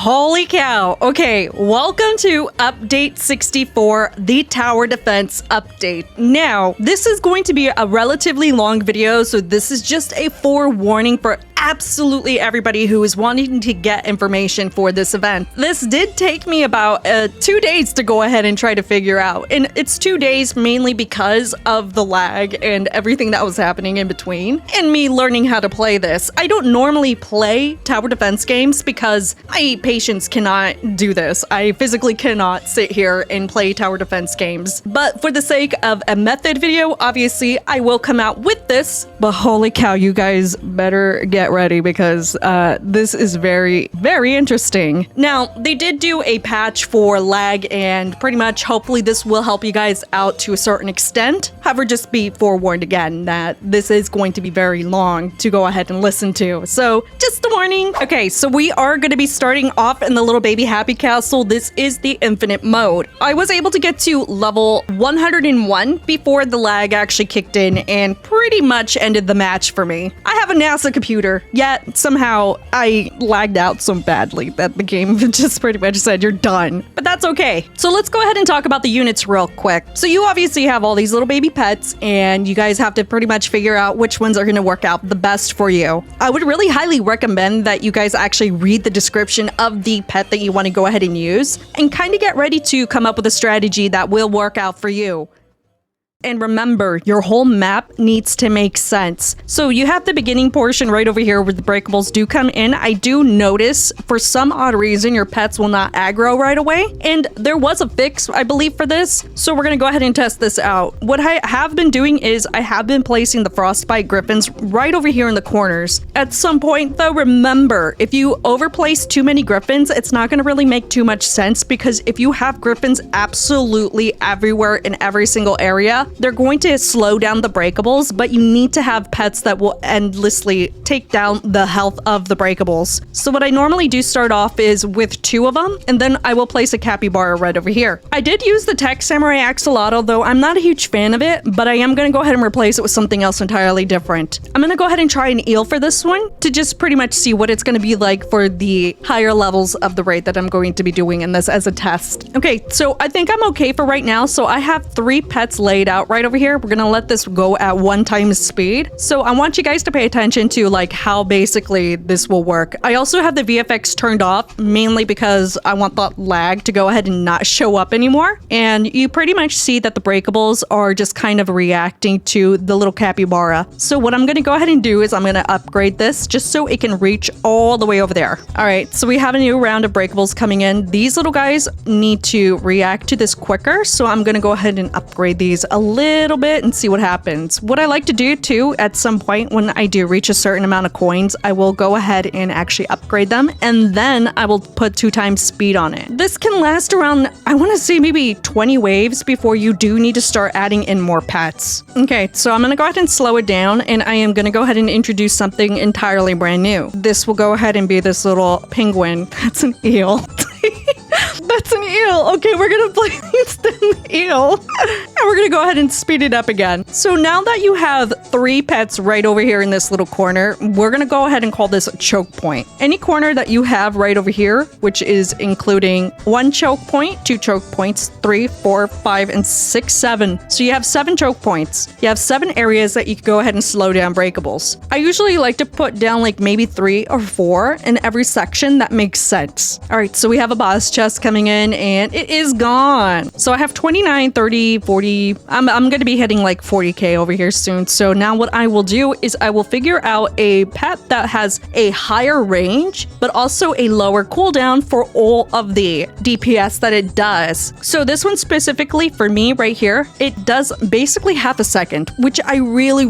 Holy cow. Okay, welcome to Update 64, the Tower Defense Update. Now, this is going to be a relatively long video, so this is just a forewarning for absolutely everybody who is wanting to get information for this event. This did take me about 2 days to go ahead and try to figure out, and it's 2 days mainly because of the lag and everything that was happening in between, and me learning how to play this. I don't normally play tower defense games because my patience cannot do this. I physically cannot sit here and play tower defense games. But for the sake of a method video, obviously I will come out with this, but holy cow, you guys better get ready because this is very, very interesting. Now, they did do a patch for lag, and pretty much hopefully this will help you guys out to a certain extent. However, just be forewarned again that this is going to be very long to go ahead and listen to. So just a warning. Okay, so we are going to be starting off in the little baby happy castle. This is the infinite mode. I was able to get to level 101 before the lag actually kicked in and pretty much ended the match for me. I have a NASA computer, yet somehow I lagged out so badly that the game just pretty much said you're done. But that's okay. So let's go ahead and talk about the units real quick. So you obviously have all these little baby pets, and you guys have to pretty much figure out which ones are going to work out the best for you. I would really highly recommend that you guys actually read the description of the pet that you want to go ahead and use and kind of get ready to come up with a strategy that will work out for you. And remember, your whole map needs to make sense. So you have the beginning portion right over here where the breakables do come in. I do notice for some odd reason your pets will not aggro right away. And there was a fix, I believe, for this. So we're going to go ahead and test this out. What I have been doing is I have been placing the frostbite griffins right over here in the corners. At some point though, remember, if you overplace too many griffins, it's not going to really make too much sense, because if you have griffins absolutely everywhere in every single area, they're going to slow down the breakables, but you need to have pets that will endlessly take down the health of the breakables. So what I normally do start off is with 2 of them, and then I will place a capybara right over here. I did use the tech samurai axolotl, though I'm not a huge fan of it, but I am going to go ahead and replace it with something else entirely different. I'm going to go ahead and try an eel for this one to just pretty much see what it's going to be like for the higher levels of the raid that I'm going to be doing in this as a test. Okay, so I think I'm okay for right now. So I have 3 pets laid out right over here. We're gonna let this go at 1 times speed. So I want you guys to pay attention to like how basically this will work. I also have the VFX turned off mainly because I want the lag to go ahead and not show up anymore. And you pretty much see that the breakables are just kind of reacting to the little capybara. So what I'm gonna go ahead and do is I'm gonna upgrade this just so it can reach all the way over there. All right, so we have a new round of breakables coming in. These little guys need to react to this quicker. So I'm gonna go ahead and upgrade these a little bit and see what happens. What I like to do too, at some point when I do reach a certain amount of coins, I will go ahead and actually upgrade them, and then I will put 2 times speed on it. This can last around, I want to say maybe 20 waves before you do need to start adding in more pets. Okay, so I'm going to go ahead and slow it down, and I am going to go ahead and introduce something entirely brand new. This will go ahead and be this little penguin. That's an eel. That's an eel. Okay, we're gonna place the eel. And we're gonna go ahead and speed it up again. So now that you have 3 pets right over here in this little corner, we're gonna go ahead and call this a choke point. Any corner that you have right over here, which is including 1 choke point, 2 choke points, 3, 4, 5, and 6, 7. So you have 7 choke points. You have 7 areas that you can go ahead and slow down breakables. I usually like to put down like maybe 3 or 4 in every section. That makes sense. All right, so we have a boss chest coming in, and it is gone. So I have 29, 30, 40. I'm going to be hitting like 40k over here soon. So now what I will do is I will figure out a pet that has a higher range, but also a lower cooldown for all of the DPS that it does. So this one specifically for me right here, it does basically half a second, which I really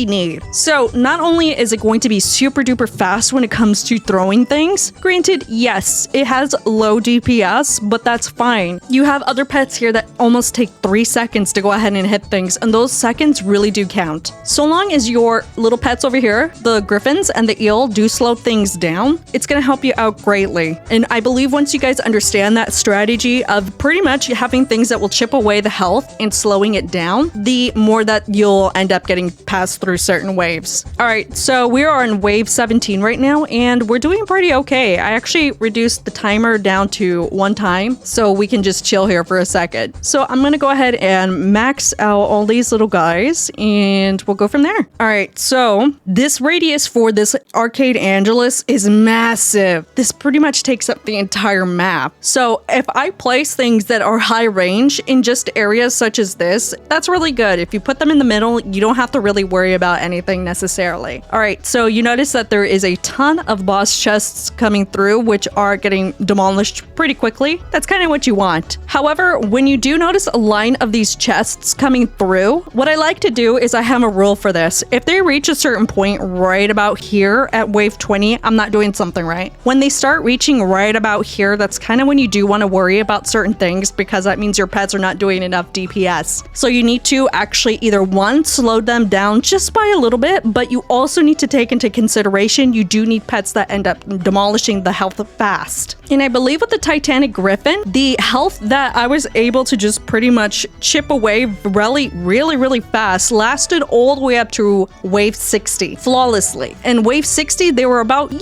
need. So not only is it going to be super duper fast when it comes to throwing things, granted, yes, it has low low DPS, but that's fine. You have other pets here that almost take 3 seconds to go ahead and hit things, and those seconds really do count. So long as your little pets over here, the griffins and the eel, do slow things down, it's gonna help you out greatly. And I believe once you guys understand that strategy of pretty much having things that will chip away the health and slowing it down, the more that you'll end up getting passed through certain waves. All right, so we are on wave 17 right now, and we're doing pretty okay. I actually reduced the timer down to 1 time, so we can just chill here for a second. So I'm gonna go ahead and max out all these little guys, and we'll go from there. All right, so this radius for this Arcade Angelus is massive. This pretty much takes up the entire map. So if I place things that are high range in just areas such as this, that's really good. If you put them in the middle, you don't have to really worry about anything necessarily. All right, so you notice that there is a ton of boss chests coming through, which are getting demolished pretty quickly. That's kind of what you want. However, when you do notice a line of these chests coming through, what I like to do is I have a rule for this. If they reach a certain point right about here at wave 20, I'm not doing something right. When they start reaching right about here, that's kind of when you do want to worry about certain things, because that means your pets are not doing enough DPS. So you need to actually either one, slow them down just by a little bit, but you also need to take into consideration you do need pets that end up demolishing the health fast. And I believe with the Titanic Griffin, the health that I was able to just pretty much chip away really fast lasted all the way up to wave 60 flawlessly. And wave 60, they were about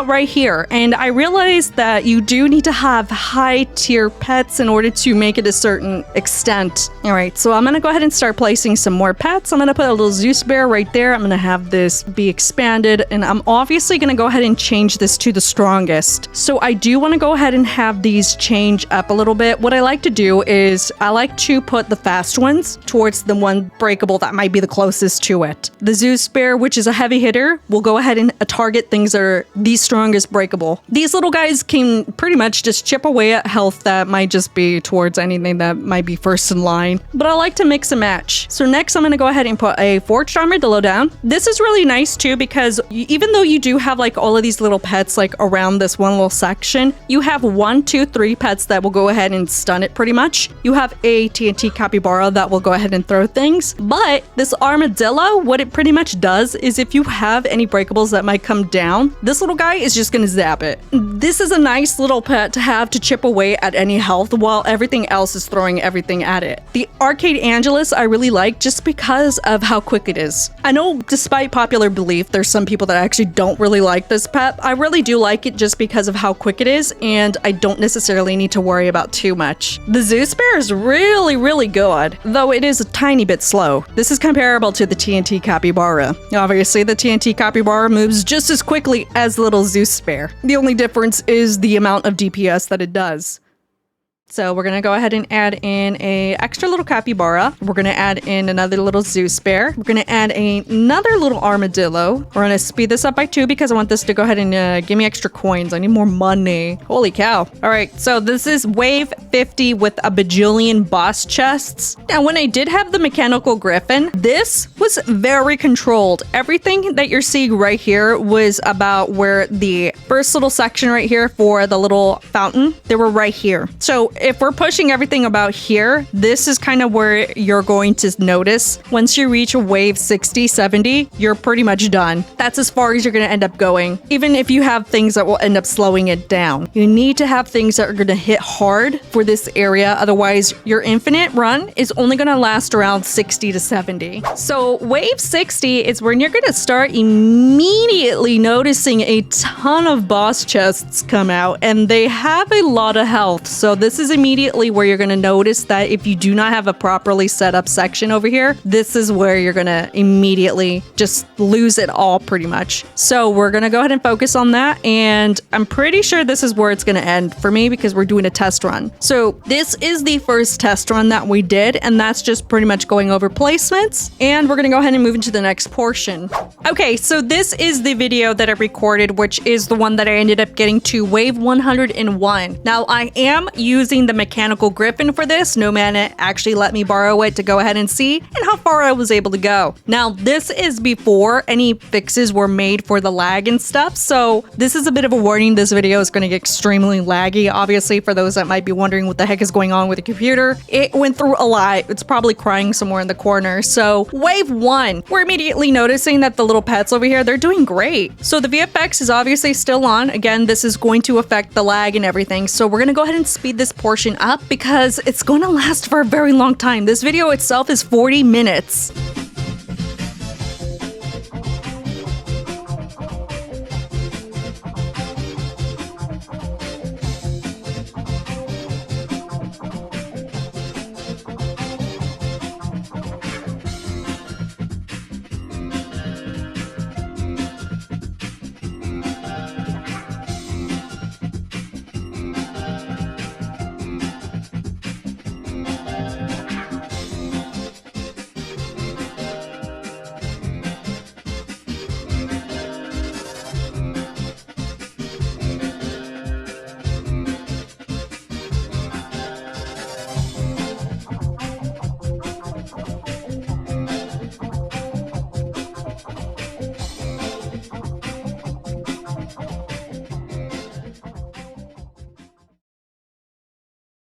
right here. And I realized that you do need to have high tier pets in order to make it a certain extent. All right, so I'm gonna go ahead and start placing some more pets. I'm gonna put a little Zeus bear right there. I'm gonna have this be expanded, and I'm obviously gonna go ahead and change this to the strongest. So I do want to go ahead and have these change up a little bit. What I like to do is I like to put the fast ones towards the one breakable that might be the closest to it. The Zeus bear, which is a heavy hitter, will go ahead and target things that are the strongest breakable. These little guys can pretty much just chip away at health that might just be towards anything that might be first in line, but I like to mix and match. So next I'm going to go ahead and put a forged armadillo down. This is really nice too, because even though you do have like all of these little pets like around this one little section, you have 1, 2, 3 pets that will go ahead and stun it pretty much. You have a TNT capybara that will go ahead and throw things, but this armadillo, what it pretty much does is if you have any breakables that might come down, this little guy is just gonna zap it. This is a nice little pet to have to chip away at any health while everything else is throwing everything at it. The Arcade Angelus I really like just because of how quick it is. I know despite popular belief, there's some people that actually don't really like this pet. I really do like it just because of how quick it is, and I don't necessarily need to worry about too much. The Zeus bear is really good, though it is a tiny bit slow. This is comparable to the TNT capybara. Obviously, the TNT capybara moves just as quickly as the little Zeus bear. The only difference is the amount of DPS that it does. So we're going to go ahead and add in a extra little capybara. We're going to add in another little Zeus bear. We're going to add another little armadillo. We're going to speed this up by 2 because I want this to go ahead and give me extra coins. I need more money. Holy cow. All right, so this is wave 50 with a bajillion boss chests. Now, when I did have the mechanical griffin, this was very controlled. Everything that you're seeing right here was about where the first little section right here for the little fountain, they were right here. So if we're pushing everything about here, this is kind of where you're going to notice. Once you reach wave 60, 70, you're pretty much done. That's as far as you're going to end up going. Even if you have things that will end up slowing it down, you need to have things that are going to hit hard for this area. Otherwise, your infinite run is only going to last around 60 to 70. So wave 60 is when you're going to start immediately noticing a ton of boss chests come out, and they have a lot of health. So this is immediately where you're going to notice that if you do not have a properly set up section over here, this is where you're going to immediately just lose it all pretty much. So we're going to go ahead and focus on that, and I'm pretty sure this is where it's going to end for me because we're doing a test run. So this is the first test run that we did, and that's just pretty much going over placements, and we're going to go ahead and move into the next portion. Okay, so this is the video that I recorded, which is the one that I ended up getting to wave 101. Now I am using using the mechanical griffin for this. No man actually let me borrow it to go ahead and see and how far I was able to go. Now, this is before any fixes were made for the lag and stuff, so this is a bit of a warning. This video is going to get extremely laggy, obviously, for those that might be wondering what the heck is going on with the computer. It went through a lot. It's probably crying somewhere in the corner. So wave 1, we're immediately noticing that the little pets over here, they're doing great. So the VFX is obviously still on. Again, this is going to affect the lag and everything. So we're going to go ahead and speed this portion up because it's going to last for a very long time. This video itself is 40 minutes.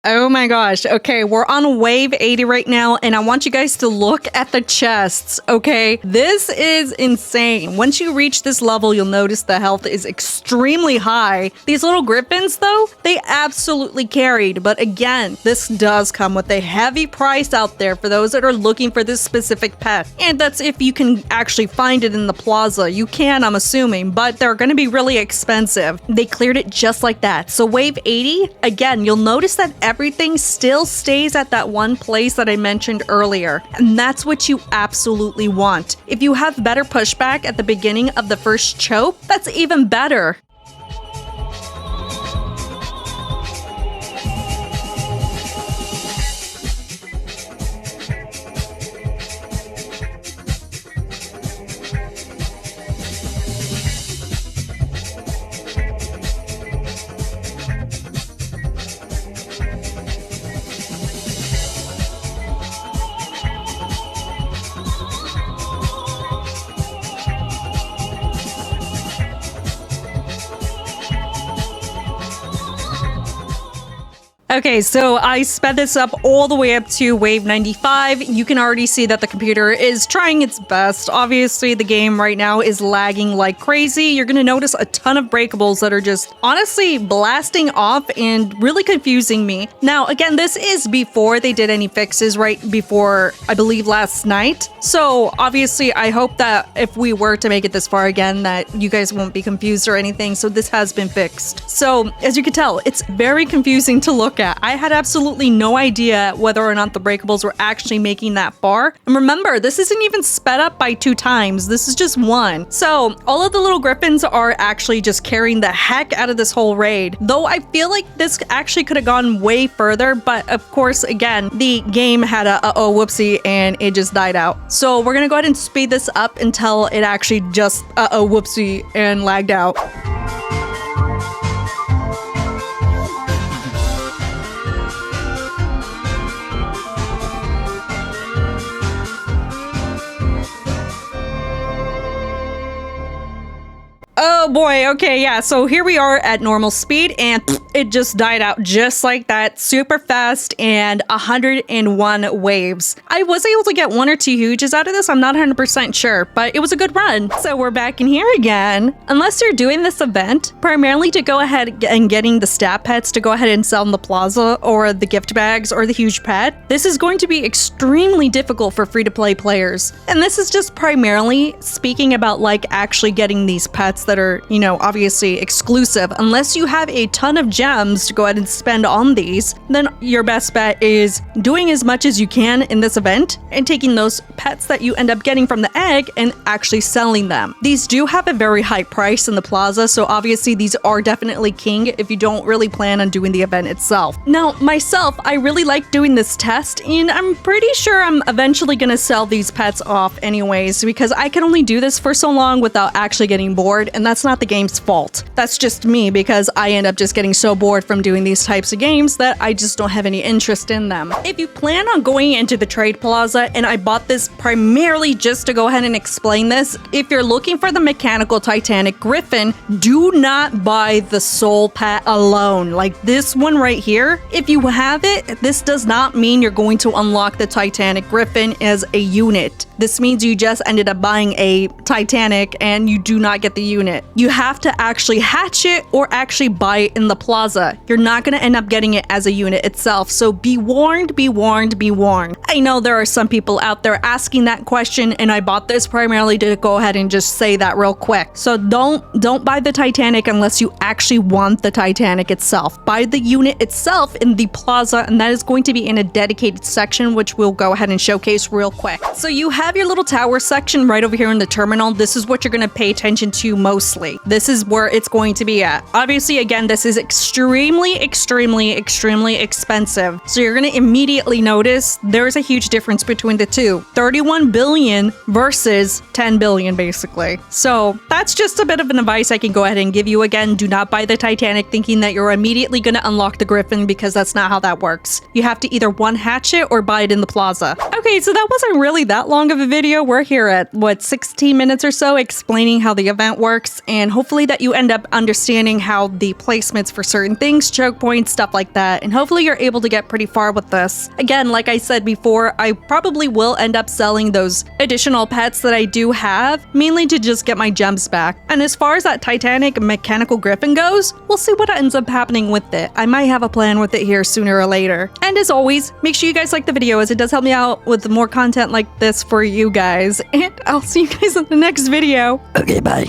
Oh my gosh. Okay, we're on wave 80 right now, and I want you guys to look at the chests, okay? This is insane. Once you reach this level, you'll notice the health is extremely high. These little griffins, though, they absolutely carried. But again, this does come with a heavy price out there for those that are looking for this specific pet. And that's if you can actually find it in the plaza. You can, I'm assuming, but they're going to be really expensive. They cleared it just like that. So wave 80, again, you'll notice that everything still stays at that one place that I mentioned earlier, and that's what you absolutely want. If you have better pushback at the beginning of the first choke, that's even better. Okay, so I sped this up all the way up to wave 95. You can already see that the computer is trying its best. Obviously, the game right now is lagging like crazy. You're going to notice a ton of breakables that are just honestly blasting off and really confusing me. Now, again, this is before they did any fixes right before, I believe, last night. So obviously, I hope that if we were to make it this far again, that you guys won't be confused or anything. So this has been fixed. So as you can tell, it's very confusing to look at. I had absolutely no idea whether or not the breakables were actually making that far. And remember, this isn't even sped up by 2 times. This is just 1. So all of the little griffins are actually just carrying the heck out of this whole raid. Though I feel like this actually could have gone way further. But of course, again, the game had a uh-oh whoopsie and it just died out. So we're going to go ahead and speed this up until it actually just uh-oh whoopsie and lagged out. Oh boy, okay, yeah, so here we are at normal speed and it just died out just like that, super fast, and 101 waves. I was able to get 1 or 2 huges out of this, I'm not 100% sure, but it was a good run. So we're back in here again. Unless you're doing this event primarily to go ahead and getting the stat pets to go ahead and sell in the plaza, or the gift bags, or the huge pet, this is going to be extremely difficult for free-to-play players. And this is just primarily speaking about like actually getting these pets that are, you know, obviously exclusive. Unless you have a ton of gems to go ahead and spend on these, then your best bet is doing as much as you can in this event and taking those pets that you end up getting from the egg and actually selling them. These do have a very high price in the plaza, so obviously these are definitely king if you don't really plan on doing the event itself. Now, myself, I really like doing this test, and I'm pretty sure I'm eventually gonna sell these pets off anyways, because I can only do this for so long without actually getting bored, and that's not not the game's fault. That's just me because I end up just getting so bored from doing these types of games that I just don't have any interest in them. If you plan on going into the trade plaza, and I bought this primarily just to go ahead and explain this, if you're looking for the mechanical Titanic Griffin, do not buy the soul pet alone. Like this one right here, if you have it, this does not mean you're going to unlock the Titanic Griffin as a unit. This means you just ended up buying a Titanic and you do not get the unit. You have to actually hatch it or actually buy it in the plaza. You're not going to end up getting it as a unit itself. So be warned, be warned, be warned. I know there are some people out there asking that question, and I bought this primarily to go ahead and just say that real quick. So don't buy the Titanic unless you actually want the Titanic itself. Buy the unit itself in the plaza, and that is going to be in a dedicated section, which we'll go ahead and showcase real quick. So you have your little tower section right over here in the terminal. This is what you're going to pay attention to mostly. This is where it's going to be at. Obviously, again, this is extremely expensive. So you're going to immediately notice there's a huge difference between the two. 31 billion versus 10 billion, basically. So that's just a bit of an advice I can go ahead and give you. Again, do not buy the Titanic thinking that you're immediately going to unlock the Griffin, because that's not how that works. You have to either one hatch it or buy it in the plaza. Okay, so that wasn't really that long of a video. We're here at, what, 16 minutes or so explaining how the event works, and hopefully that you end up understanding how the placements for certain things, choke points, stuff like that, and hopefully you're able to get pretty far with this. Again, like I said before, I probably will end up selling those additional pets that I do have, mainly to just get my gems back. And as far as that Titanic mechanical Griffin goes, we'll see what ends up happening with it. I might have a plan with it here sooner or later. And as always, make sure you guys like the video, as it does help me out with more content like this for you guys. And I'll see you guys in the next video. Okay, bye.